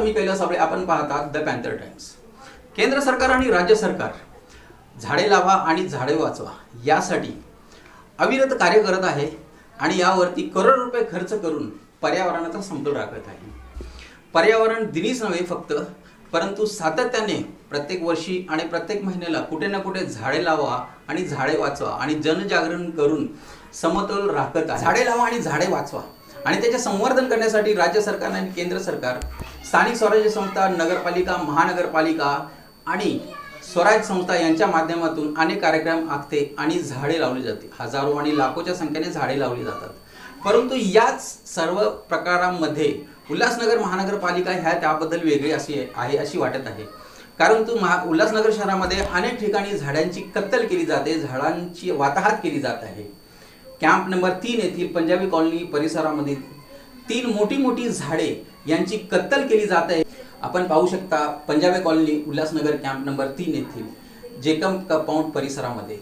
मी कैलास साबळे, आपण पाहतात the panther times. केंद्र सरकार आणि राज्य सरकार झाडे लावा आणि झाडे वाचवा यासाठी अविरत कार्य करत आहे आणि यावरती करोड रुपये खर्च करून पर्यावरणाचा समतोल राखत आहे। पर्यावरण दिनीच नव्हे फक्त, परंतु सातत्याने प्रत्येक वर्षी आणि प्रत्येक महिन्याला कुठे ना कुठे झाडे लावा आणि झाडे वाचवा आणि जनजागरण करून समतोल राखत आहे। झाडे लावा आणि झाडे वाचवा आणि त्याचे संवर्धन करण्यासाठी राज्य सरकार आणि केंद्र सरकार, स्थानिक स्वराज्य संस्था, नगरपालिका, महानगरपालिका आणि स्वराज्य संस्था यांच्या माध्यमातून अनेक कार्यक्रम आखते आणि झाडे लावली जाते। हजारो आणि लाखोच्या संख्येने झाडे लावली जातात, परंतु याच सर्व प्रकारांमध्ये उल्हासनगर महानगरपालिका ह्या त्याबद्दल वेगळी आहे अशी वाटत आहे। कारण उल्हासनगर शहरामध्ये अनेक ठिकाणी झाडांची कत्तल केली जाते, झाडांची वाताहत केली जात आहे। कॅम्प नंबर 3 येथील पंजाबी कॉलनी परिसरामध्ये 3 मोठी झाडे यांची कत्तल केली जात आहे। आपण पाहू शकता Punjabi colony Ulhasnagar camp number 3 येथील जेकम कंपाऊंड परिसरामध्ये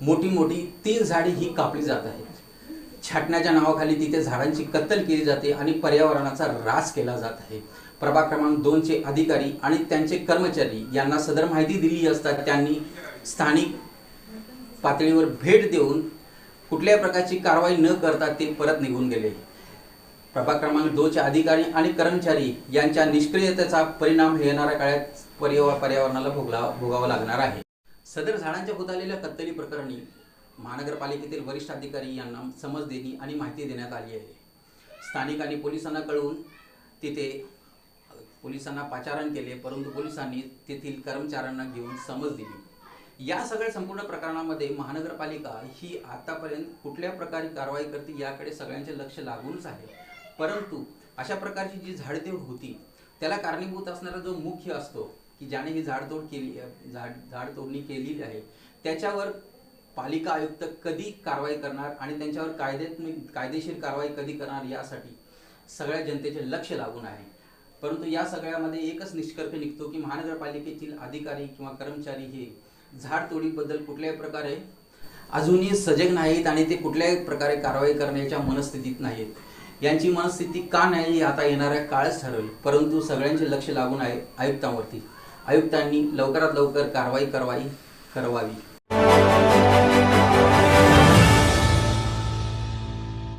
मोठी 3 झाडे ही कापली जात आहेत। छाटण्याच्या नावाखाली तिथे झाडांची कत्तल केली जाते आणि पर्यावरणाचा ऱ्हास केला जात आहे। प्रभाग क्रमांक 2 चे अधिकारी आणि त्यांचे कर्मचारी यांना सदर माहिती दिली असता त्यांनी स्थानिक पातळीवर भेट देऊन कुठल्याही प्रकारची कारवाई न करता ते परत निघून गेले। प्रभाग क्रमांक 2 चे अधिकारी आणि कर्मचारी यांच्या निष्क्रियतेचा परिणाम येणाऱ्या काळात पर्यावरणाला भोगावा लागणार आहे। सदर झाडांच्या होत आलेल्या कत्तली प्रकरणी महानगरपालिकेतील वरिष्ठ अधिकारी यांना समज देणी आणि माहिती देण्यात आली आहे। स्थानिकांनी पोलिसांना कळवून तिथे पोलिसांना पाचारण केले, परंतु पोलिसांनी तेथील कर्मचाऱ्यांना घेऊन समज दिली। या सगळ्या संपूर्ण प्रकरणामध्ये महानगरपालिका ही आतापर्यंत कुठल्या प्रकारे कारवाई करते याकडे सगळ्यांचे लक्ष लागूनच आहे, परंतु अशा प्रकारची जी झाडतोड होती त्याला कारणीभूत असणारा जो मुख्य असतो की ज्याने ही झाडतोडणी केलेली आहे त्याच्यावर पालिका आयुक्त कधी कारवाई करणार आणि त्यांच्यावर कायदेशीर कारवाई कधी करणार यासाठी सगळ्या जनतेचे लक्ष लागून आहे। परंतु या सगळ्यामध्ये एकच निष्कर्ष निघतो की महानगरपालिकेतील अधिकारी किंवा कर्मचारी हे झाडतोडीबद्दल कुठल्याही प्रकारे अजूनही सजग नाहीत आणि ते कुठल्याही प्रकारे कारवाई करण्याच्या मनस्थितीत नाहीत। यांची मनस्थिती का नाही आता येणाऱ्या काळच ठरवेल, परंतु सगळ्यांचे लक्ष लागून आहे आयुक्तांवरती। आयुक्तांनी लवकरात लवकर कारवाई करवावी।